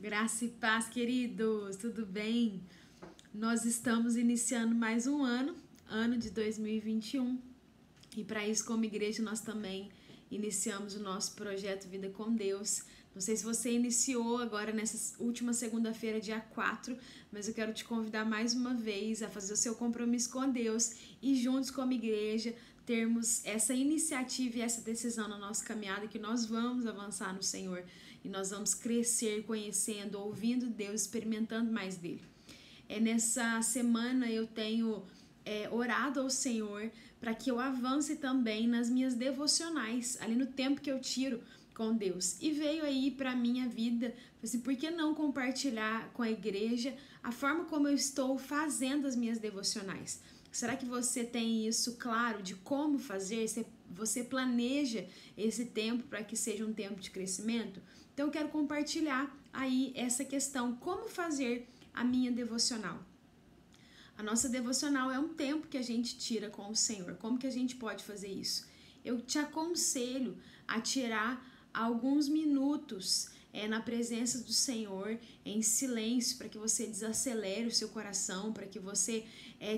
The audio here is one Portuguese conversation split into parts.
Graça e paz, queridos, tudo bem? Nós estamos iniciando mais um ano de 2021, e para isso, como igreja, nós também iniciamos o nosso projeto Vida com Deus. Não sei se você iniciou agora nessa última segunda-feira, dia 4, mas eu quero te convidar mais uma vez a fazer o seu compromisso com Deus e juntos como igreja termos essa iniciativa e essa decisão na nossa caminhada, que nós vamos avançar no Senhor e nós vamos crescer conhecendo, ouvindo Deus, experimentando mais dele. Nessa semana eu tenho orado ao Senhor para que eu avance também nas minhas devocionais, ali no tempo que eu tiro com Deus. E veio aí para minha vida, assim, por que não compartilhar com a igreja a forma como eu estou fazendo as minhas devocionais? Será que você tem isso claro de como fazer? Você planeja esse tempo para que seja um tempo de crescimento? Então eu quero compartilhar aí essa questão, como fazer a minha devocional. A nossa devocional é um tempo que a gente tira com o Senhor. Como que a gente pode fazer isso? Eu te aconselho a tirar alguns minutos na presença do Senhor, em silêncio, para que você desacelere o seu coração, para que você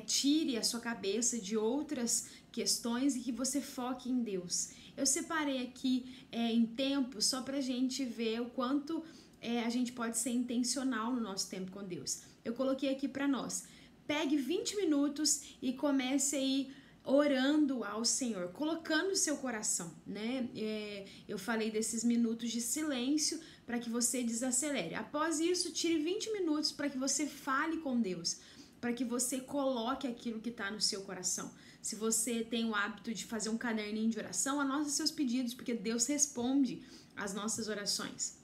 tire a sua cabeça de outras questões e que você foque em Deus. Eu separei aqui em tempo só para a gente ver o quanto a gente pode ser intencional no nosso tempo com Deus. Eu coloquei aqui para nós. Pegue 20 minutos e comece aí orando ao Senhor, colocando o seu coração, né? Eu falei desses minutos de silêncio para que você desacelere. Após isso, tire 20 minutos para que você fale com Deus, para que você coloque aquilo que está no seu coração. Se você tem o hábito de fazer um caderninho de oração, anote seus pedidos, porque Deus responde às nossas orações.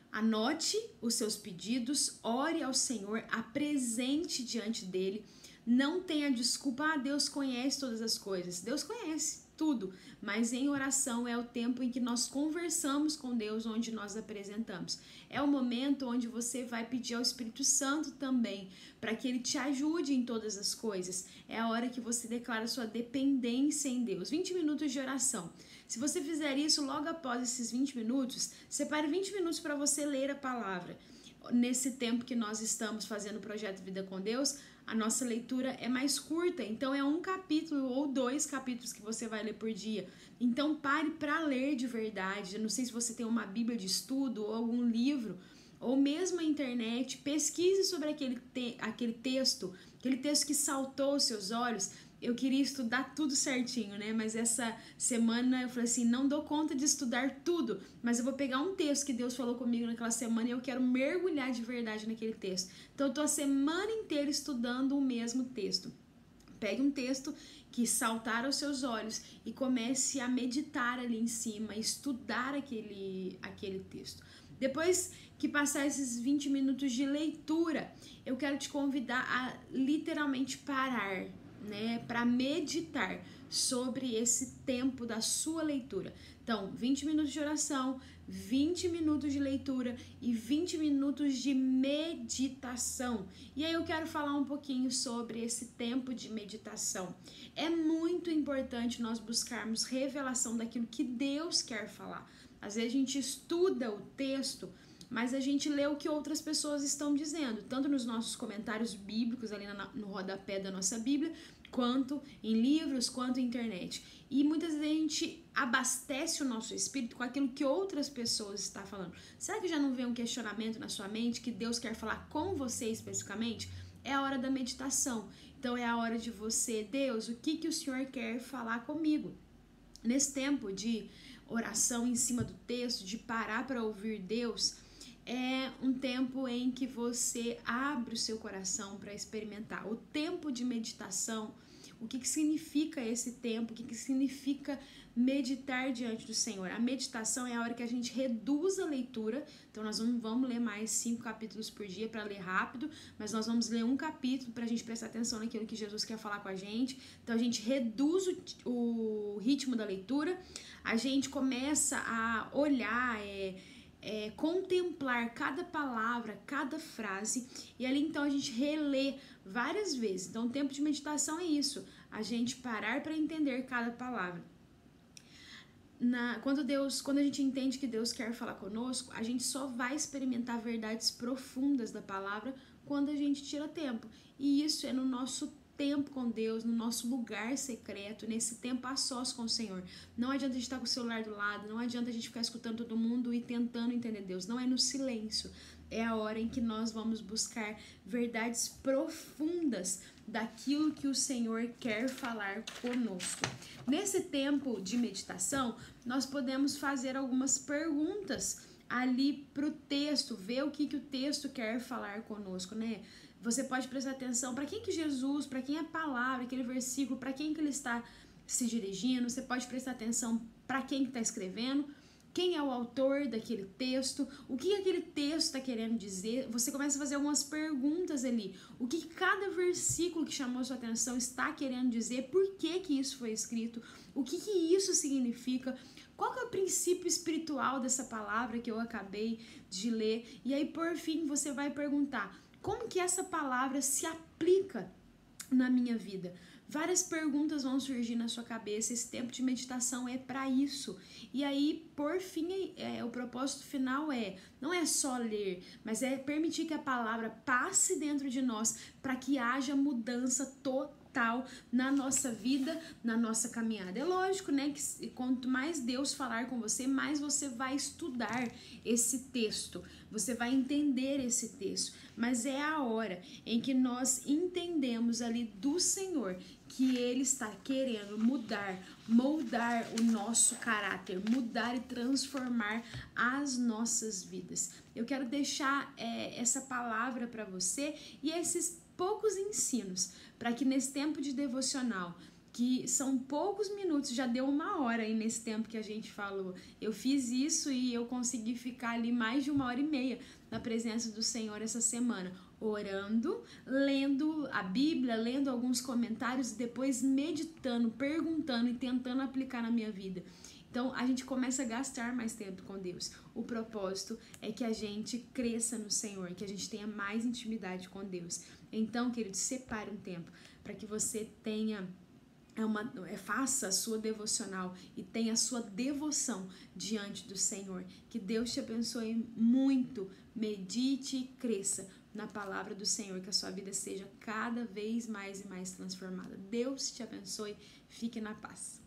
Anote os seus pedidos, ore ao Senhor, apresente diante dele. Não tenha desculpa, Deus conhece todas as coisas. Deus conhece tudo, mas em oração é o tempo em que nós conversamos com Deus, onde nós apresentamos. É o momento onde você vai pedir ao Espírito Santo também, para que ele te ajude em todas as coisas. É a hora que você declara sua dependência em Deus. 20 minutos de oração. Se você fizer isso logo após esses 20 minutos, separe 20 minutos para você ler a palavra. Nesse tempo que nós estamos fazendo o projeto Vida com Deus, a nossa leitura é mais curta, então é um capítulo ou 2 capítulos que você vai ler por dia. Então pare para ler de verdade. Eu não sei se você tem uma Bíblia de estudo ou algum livro, ou mesmo a internet, pesquise sobre aquele texto que saltou aos seus olhos. Eu queria estudar tudo certinho, né? Mas essa semana eu falei assim, não dou conta de estudar tudo, mas eu vou pegar um texto que Deus falou comigo naquela semana e eu quero mergulhar de verdade naquele texto. Então eu tô a semana inteira estudando o mesmo texto. Pegue um texto que saltar aos seus olhos e comece a meditar ali em cima, estudar aquele texto. Depois que passar esses 20 minutos de leitura, eu quero te convidar a literalmente parar, né, para meditar sobre esse tempo da sua leitura. Então, 20 minutos de oração, 20 minutos de leitura e 20 minutos de meditação. E aí eu quero falar um pouquinho sobre esse tempo de meditação. É muito importante nós buscarmos revelação daquilo que Deus quer falar. Às vezes a gente estuda o texto, mas a gente lê o que outras pessoas estão dizendo, tanto nos nossos comentários bíblicos, ali no rodapé da nossa Bíblia, quanto em livros, quanto em internet. E muitas vezes a gente abastece o nosso espírito com aquilo que outras pessoas estão falando. Será que já não vem um questionamento na sua mente que Deus quer falar com você especificamente? É a hora da meditação. Então é a hora de você, Deus, o que o Senhor quer falar comigo? Nesse tempo de oração em cima do texto, de parar para ouvir Deus, é um tempo em que você abre o seu coração para experimentar. O tempo de meditação, o que significa esse tempo, o que significa meditar diante do Senhor. A meditação é a hora que a gente reduz a leitura, então nós não vamos ler mais 5 capítulos por dia para ler rápido, mas nós vamos ler um capítulo para a gente prestar atenção naquilo que Jesus quer falar com a gente. Então a gente reduz o ritmo da leitura, a gente começa a olhar, contemplar cada palavra, cada frase, e ali então a gente relê várias vezes. Então o tempo de meditação é isso, a gente parar para entender cada palavra. Quando a gente entende que Deus quer falar conosco, a gente só vai experimentar verdades profundas da palavra quando a gente tira tempo. E isso é no nosso tempo com Deus, no nosso lugar secreto, nesse tempo a sós com o Senhor. Não adianta a gente estar com o celular do lado, não adianta a gente ficar escutando todo mundo e tentando entender Deus. Não é no silêncio. É a hora em que nós vamos buscar verdades profundas daquilo que o Senhor quer falar conosco. Nesse tempo de meditação, nós podemos fazer algumas perguntas ali para o texto, ver o que o texto quer falar conosco, né? Você pode prestar atenção para quem que Jesus, para quem é a palavra, aquele versículo, para quem que ele está se dirigindo. Você pode prestar atenção para quem que está escrevendo, quem é o autor daquele texto, o que aquele texto está querendo dizer. Você começa a fazer algumas perguntas ali. O que cada versículo que chamou sua atenção está querendo dizer, por que que isso foi escrito, o que isso significa, qual que é o princípio espiritual dessa palavra que eu acabei de ler. E aí, por fim, você vai perguntar, como que essa palavra se aplica na minha vida? Várias perguntas vão surgir na sua cabeça. Esse tempo de meditação é para isso. E aí, por fim, o propósito final não é só ler, mas é permitir que a palavra passe dentro de nós para que haja mudança total na nossa vida, na nossa caminhada. É lógico, né, que quanto mais Deus falar com você, mais você vai estudar esse texto, você vai entender esse texto. Mas é a hora em que nós entendemos ali do Senhor que Ele está querendo mudar, moldar o nosso caráter, mudar e transformar as nossas vidas. Eu quero deixar essa palavra para você e esses poucos ensinos, para que nesse tempo de devocional, que são poucos minutos, já deu 1 hora aí nesse tempo que a gente falou. Eu fiz isso e eu consegui ficar ali mais de 1 hora e meia na presença do Senhor essa semana, orando, lendo a Bíblia, lendo alguns comentários e depois meditando, perguntando e tentando aplicar na minha vida. Então a gente começa a gastar mais tempo com Deus. O propósito é que a gente cresça no Senhor, que a gente tenha mais intimidade com Deus. Então, querido, separe um tempo para que você tenha faça a sua devocional e tenha a sua devoção diante do Senhor. Que Deus te abençoe muito. Medite e cresça na palavra do Senhor, que a sua vida seja cada vez mais e mais transformada. Deus te abençoe. Fique na paz.